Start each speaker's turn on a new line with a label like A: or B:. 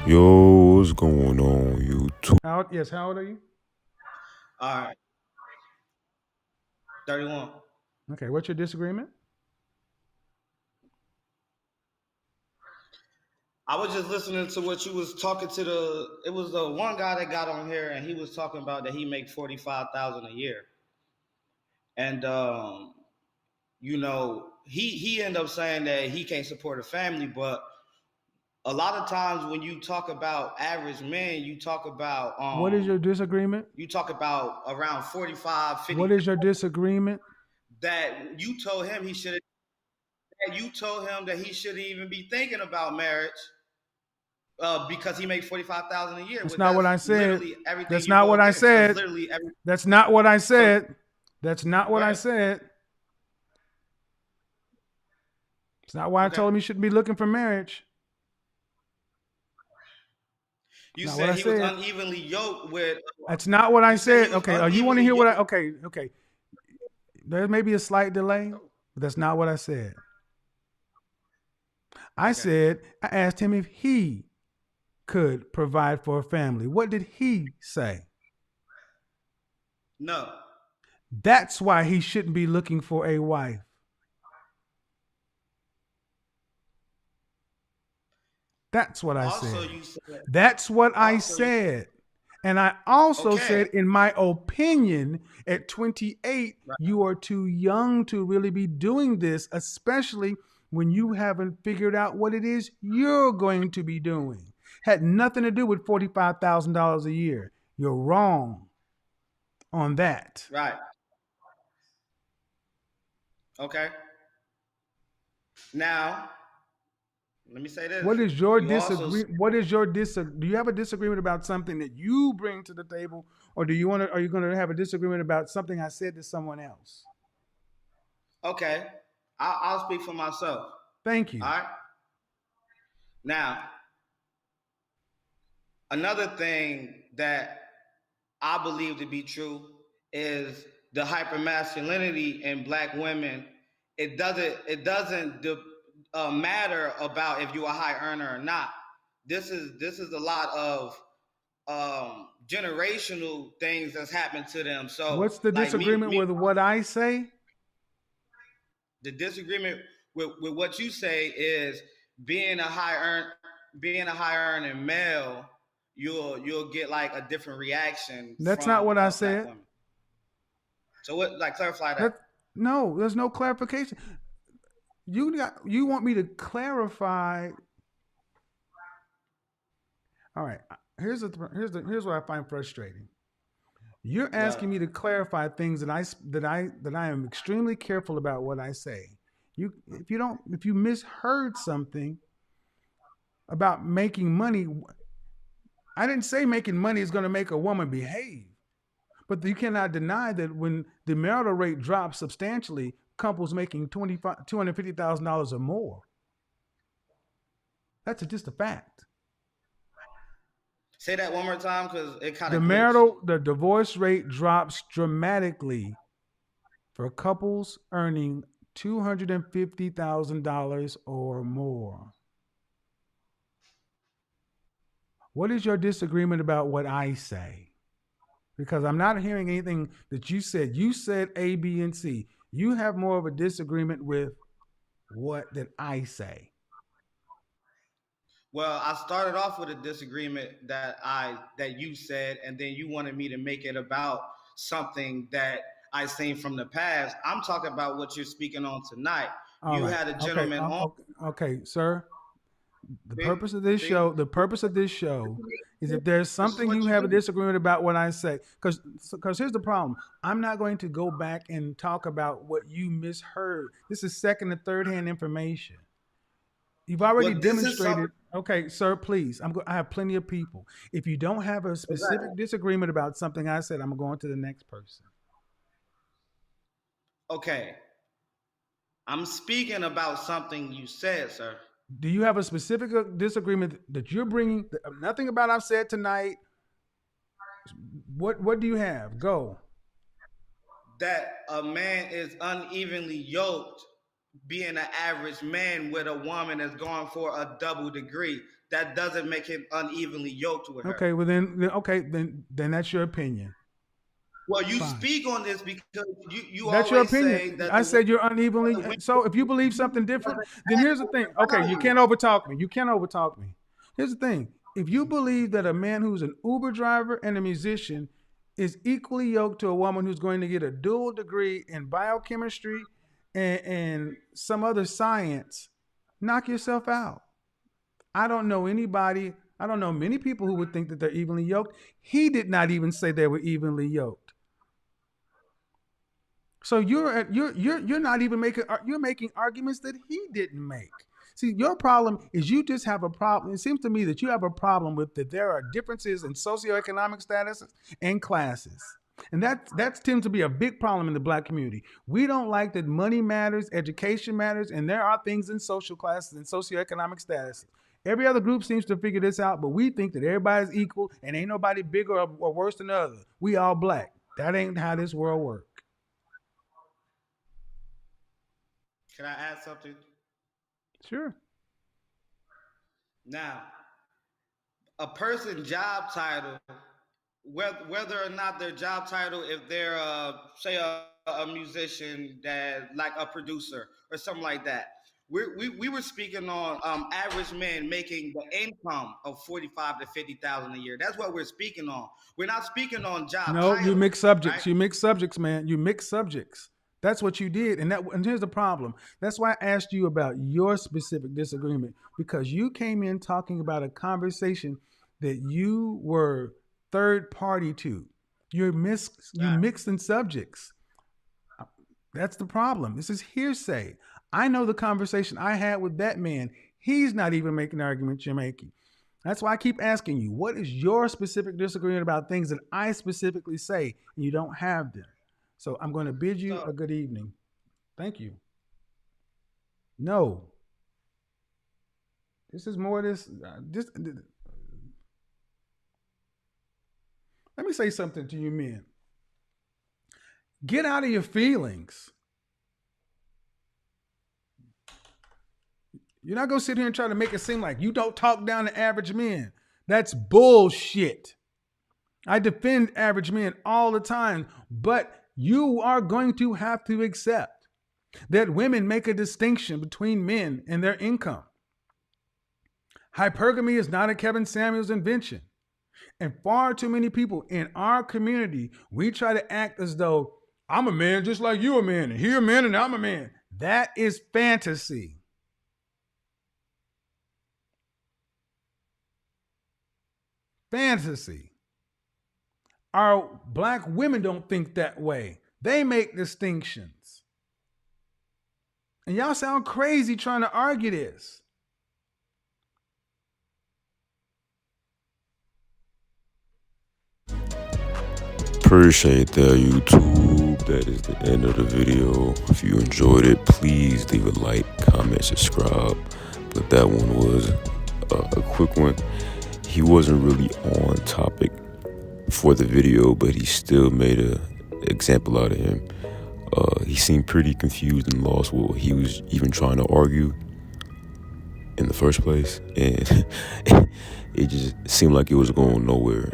A: Yo, what's going on, YouTube?
B: How old are you?
C: All right, 31.
B: Okay, what's your disagreement?
C: I was just listening to what you was talking to it was the one guy that got on here and he was talking about that he make 45,000 a year. And he ended up saying that he can't support a family, but a lot of times when you talk about average men,
B: What is your disagreement?
C: you talk about around 45,
B: What
C: 50
B: is your disagreement?
C: that you told him that he shouldn't even be thinking about marriage because he makes 45,000 a year.
B: That's
C: Well,
B: not what
C: that's
B: I said.
C: literally everything
B: That's
C: you
B: not
C: go
B: what I
C: against. That's
B: said.
C: literally every.
B: That's not what I
C: So
B: said. That's not
C: go
B: what I
C: ahead.
B: said. It's not why I
C: Okay.
B: told him he shouldn't be looking for marriage. It's
C: You
B: not what
C: said
B: I
C: he was
B: said.
C: unevenly yoked with.
B: That's not what I
C: You said he
B: said.
C: was
B: Okay, you want to
C: unevenly
B: hear what I?
C: yoked.
B: Okay, okay. There may be a slight delay, but that's not what I said. I
C: Okay.
B: said I asked him if he could provide for a family. What did he say?
C: No.
B: That's why he shouldn't be looking for a wife. That's what I
C: Also,
B: said.
C: you said.
B: That's what I
C: Also, you.
B: said. And I also
C: Okay.
B: said, in my opinion, at 28,
C: Right.
B: you are too young to really be doing this, especially when you haven't figured out what it is you're going to be doing. Had nothing to do with $45,000 a year. You're wrong on that.
C: Right. Okay. Now, let me say this.
B: What is your
C: You also.
B: disagree? What is your Do you have a disagreement about something that you bring to the table, or do you want to? Are you going to have a disagreement about something I said to someone else?
C: Okay. I'll speak for myself.
B: Thank
C: All
B: you.
C: right. Now, another thing that I believe to be true is the hypermasculinity in black women. It doesn't matter about if you're a high earner or not. This is a lot of generational things that's happened to them. So
B: What's the
C: like
B: disagreement with what I say?
C: the disagreement with what you say is being a high earn being a high earning male, you'll get like a different reaction
B: That's not
C: from
B: what I
C: black
B: said.
C: women. So what, like, clarify that.
B: That No, there's no clarification. You want me to clarify? All right. Here's what I find frustrating. You're
C: But
B: asking me to clarify things that I am extremely careful about what I say. If you misheard something about making money, I didn't say making money is going to make a woman behave. But you cannot deny that when the marital rate drops substantially, couples making $250,000 or more, that's just a fact.
C: say that one more time because it kind of glitched.
B: The divorce rate drops dramatically for couples earning $250,000 or more. What is your disagreement about what I say? Because I'm not hearing anything that you said. You said A, B, and C. You have more of a disagreement with what that I say.
C: Well, I started off with a disagreement that you said, and then you wanted me to make it about something that I seen from the past. I'm talking about what you're speaking on tonight.
B: All
C: You
B: right.
C: had a
B: Okay.
C: gentleman on.
B: Okay, okay, sir.
C: See, see,
B: The purpose of this show is if there's
C: this is
B: something
C: what
B: you
C: you
B: have a
C: do.
B: disagreement about what I say, because here's the problem. I'm not going to go back and talk about what you misheard. This is second and third hand information. You've already
C: Well, this is something.
B: demonstrated. Okay, sir, please. I have plenty of people. If you don't have a specific disagreement about something I said, I'm going to the next person.
C: Okay, I'm speaking about something you said, sir.
B: Do you have a specific disagreement that you're bringing? Nothing about I've said tonight. What do you have? Go.
C: That a man is unevenly yoked being an average man with a woman that's going for a double degree. that doesn't make him unevenly yoked with her.
B: Okay, well then that's your opinion.
C: Well, you
B: Fine.
C: speak on this because you
B: That's your
C: always say
B: opinion.
C: that
B: I said you're unevenly. So if you believe something different, then here's the thing. Okay, you can't overtalk me. You can't overtalk me. Here's the thing. If you believe that a man who's an Uber driver and a musician is equally yoked to a woman who's going to get a dual degree in biochemistry and some other science, knock yourself out. I don't know anybody. I don't know many people who would think that they're evenly yoked. He did not even say they were evenly yoked. So you're not even making arguments that he didn't make. See, your problem is you just have a problem. It seems to me that you have a problem with that there are differences in socioeconomic statuses and classes. And that tends to be a big problem in the black community. We don't like that money matters, education matters, and there are things in social classes and socioeconomic status. Every other group seems to figure this out, but we think that everybody's equal and ain't nobody bigger or worse than the other. We all black. That ain't how this world works.
C: Can I add something?
B: Sure.
C: Now, a person's job title, whether or not their job title, if they're say a musician, that like a producer or something like that. We were speaking on average men making the income of 45 to 50,000 a year. That's what we're speaking on. We're not speaking on job.
B: No,
C: titles,
B: you mix subjects.
C: right?
B: You mix subjects, man. You mix subjects. That's what you did. And here's the problem. That's why I asked you about your specific disagreement, because you came in talking about a conversation that you were third party to. You mixing subjects. That's the problem. This is hearsay. I know the conversation I had with that man. He's not even making the argument you're making. That's why I keep asking you, what is your specific disagreement about things that I specifically say and you don't have them? So I'm going to bid you a good evening. Thank you. No. This is more this. Let me say something to you men. Get out of your feelings. You're not going to sit here and try to make it seem like you don't talk down to average men. That's bullshit. I defend average men all the time, but you are going to have to accept that women make a distinction between men and their income. Hypergamy is not a Kevin Samuels invention. And far too many people in our community, we try to act as though I'm a man just like you're a man, and you're a man and I'm a man. That is fantasy. Fantasy. Our black women don't think that way. They make distinctions. And y'all sound crazy trying to argue this.
A: Appreciate that, YouTube. That is the end of the video. If you enjoyed it, please leave a like, comment, subscribe. But that one was a quick one. He wasn't really on topic for the video, but he still made an example out of him. He seemed pretty confused and lost what he was even trying to argue in the first place, and it just seemed like it was going nowhere.